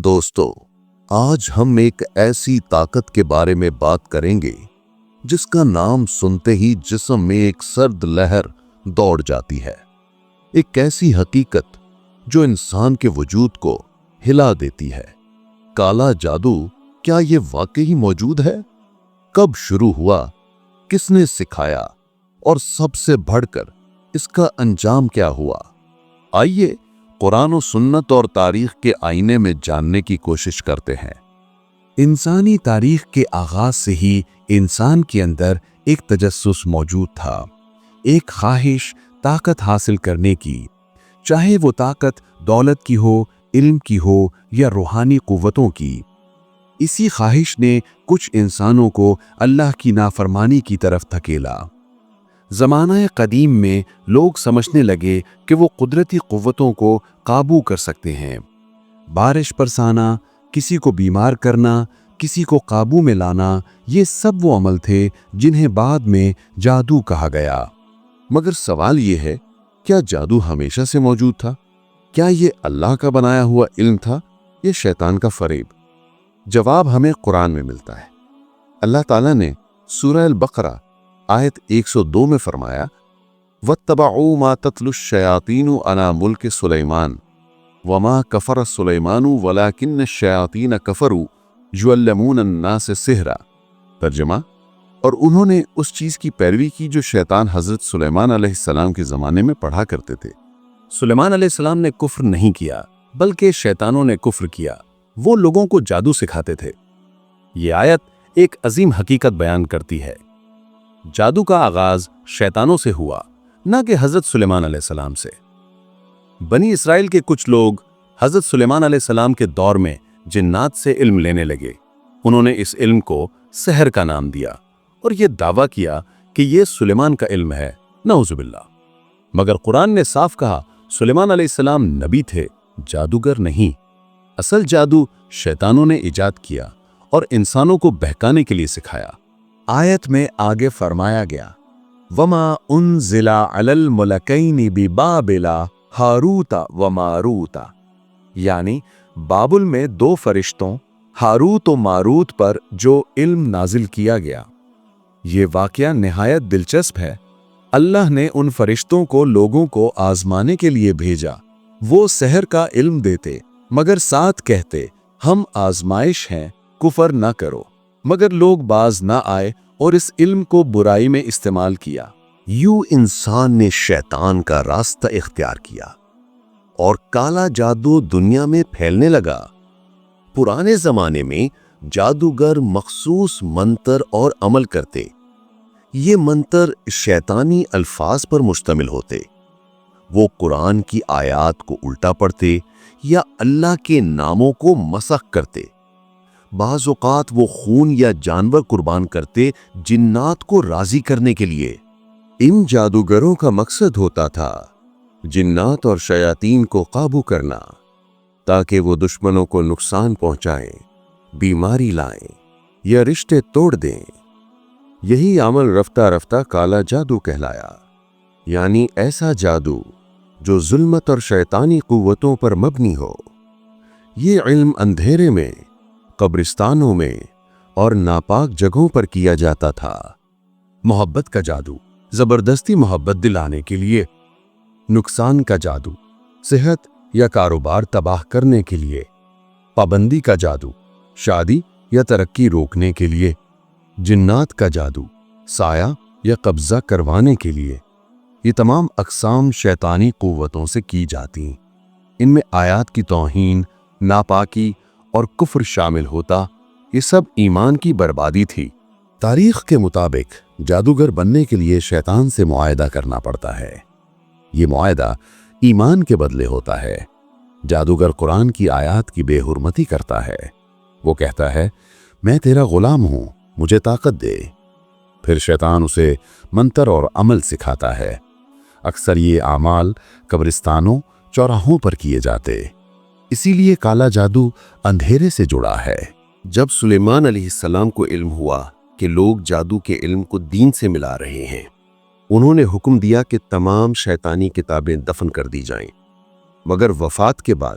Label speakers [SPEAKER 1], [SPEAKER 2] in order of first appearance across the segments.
[SPEAKER 1] دوستو، آج ہم ایک ایسی طاقت کے بارے میں بات کریں گے جس کا نام سنتے ہی جسم میں ایک سرد لہر دوڑ جاتی ہے۔ ایک ایسی حقیقت جو انسان کے وجود کو ہلا دیتی ہے۔ کالا جادو کیا یہ واقعی موجود ہے؟ کب شروع ہوا؟ کس نے سکھایا؟ اور سب سے بڑھ کر اس کا انجام کیا ہوا؟ آئیے قرآن و سنت اور تاریخ کے آئینے میں جاننے کی کوشش کرتے ہیں۔ انسانی تاریخ کے آغاز سے ہی انسان کے اندر ایک تجسس موجود تھا، ایک خواہش طاقت حاصل کرنے کی، چاہے وہ طاقت دولت کی ہو، علم کی ہو یا روحانی قوتوں کی۔ اسی خواہش نے کچھ انسانوں کو اللہ کی نافرمانی کی طرف دھکیلا۔ زمانہ قدیم میں لوگ سمجھنے لگے کہ وہ قدرتی قوتوں کو قابو کر سکتے ہیں۔ بارش برسانا، کسی کو بیمار کرنا، کسی کو قابو میں لانا، یہ سب وہ عمل تھے جنہیں بعد میں جادو کہا گیا۔ مگر سوال یہ ہے، کیا جادو ہمیشہ سے موجود تھا؟ کیا یہ اللہ کا بنایا ہوا علم تھا یا شیطان کا فریب؟ جواب ہمیں قرآن میں ملتا ہے۔ اللہ تعالیٰ نے سورہ البقرہ آیت 102 میں فرمایا، وَاتَّبَعُوا مَا تَتْلُو الشَّيَاطِينُ عَلَىٰ مُلْكِ سُلَيْمَانَ وَمَا كَفَرَ سُلَيْمَانُ وَلَٰكِنَّ الشَّيَاطِينَ كَفَرُوا يُعَلِّمُونَ النَّاسَ السِّحْرَ۔ ترجمہ، اور انہوں نے اس چیز کی پیروی کی جو شیطان حضرت سلیمان علیہ السلام کے زمانے میں پڑھا کرتے تھے۔ سلیمان علیہ السلام نے کفر نہیں کیا، بلکہ شیطانوں نے کفر کیا۔ وہ لوگوں کو جادو سکھاتے تھے۔ یہ آیت ایک عظیم حقیقت بیان کرتی ہے۔ جادو کا آغاز شیطانوں سے ہوا، نہ کہ حضرت سلیمان علیہ السلام سے۔ بنی اسرائیل کے کچھ لوگ حضرت سلیمان علیہ السلام کے دور میں جنات سے علم لینے لگے۔ انہوں نے اس علم کو سحر کا نام دیا اور یہ دعویٰ کیا کہ یہ سلیمان کا علم ہے، نعوذ باللہ۔ مگر قرآن نے صاف کہا، سلیمان علیہ السلام نبی تھے، جادوگر نہیں۔ اصل جادو شیطانوں نے ایجاد کیا اور انسانوں کو بہکانے کے لیے سکھایا۔ آیت میں آگے فرمایا گیا، وَمَا أُنزِلَ عَلَى الْمَلَكَيْنِ بِبَابِلَ ہاروت و ماروت، یعنی بابل میں دو فرشتوں ہاروت و ماروت پر جو علم نازل کیا گیا۔ یہ واقعہ نہایت دلچسپ ہے۔ اللہ نے ان فرشتوں کو لوگوں کو آزمانے کے لیے بھیجا۔ وہ سحر کا علم دیتے، مگر ساتھ کہتے، ہم آزمائش ہیں، کفر نہ کرو۔ مگر لوگ باز نہ آئے اور اس علم کو برائی میں استعمال کیا۔ یوں انسان نے شیطان کا راستہ اختیار کیا اور کالا جادو دنیا میں پھیلنے لگا۔ پرانے زمانے میں جادوگر مخصوص منتر اور عمل کرتے۔ یہ منتر شیطانی الفاظ پر مشتمل ہوتے۔ وہ قرآن کی آیات کو الٹا پڑھتے یا اللہ کے ناموں کو مسخ کرتے۔ بعض اوقات وہ خون یا جانور قربان کرتے جنات کو راضی کرنے کے لیے۔ ان جادوگروں کا مقصد ہوتا تھا جنات اور شیاطین کو قابو کرنا، تاکہ وہ دشمنوں کو نقصان پہنچائیں، بیماری لائیں یا رشتے توڑ دیں۔ یہی عمل رفتہ رفتہ کالا جادو کہلایا، یعنی ایسا جادو جو ظلمت اور شیطانی قوتوں پر مبنی ہو۔ یہ علم اندھیرے میں، قبرستانوں میں اور ناپاک جگہوں پر کیا جاتا تھا۔ محبت کا جادو، زبردستی محبت دلانے کے لیے۔ نقصان کا جادو، صحت یا کاروبار تباہ کرنے کے لیے۔ پابندی کا جادو، شادی یا ترقی روکنے کے لیے۔ جنات کا جادو، سایہ یا قبضہ کروانے کے لیے۔ یہ تمام اقسام شیطانی قوتوں سے کی جاتی۔ ان میں آیات کی توہین، ناپاکی اور کفر شامل ہوتا۔ یہ سب ایمان کی بربادی تھی۔ تاریخ کے مطابق جادوگر بننے کے لیے شیطان سے معاہدہ کرنا پڑتا ہے۔ یہ معاہدہ ایمان کے بدلے ہوتا ہے۔ جادوگر قرآن کی آیات کی بے حرمتی کرتا ہے۔ وہ کہتا ہے، میں تیرا غلام ہوں، مجھے طاقت دے۔ پھر شیطان اسے منتر اور عمل سکھاتا ہے۔ اکثر یہ اعمال قبرستانوں، چوراہوں پر کیے جاتے۔ اسی لیے کالا جادو اندھیرے سے جڑا ہے۔ جب سلیمان علیہ السلام کو علم ہوا کہ لوگ جادو کے علم کو دین سے ملا رہے ہیں، انہوں نے حکم دیا کہ تمام شیطانی کتابیں دفن کر دی جائیں۔ مگر وفات کے بعد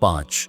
[SPEAKER 2] 5,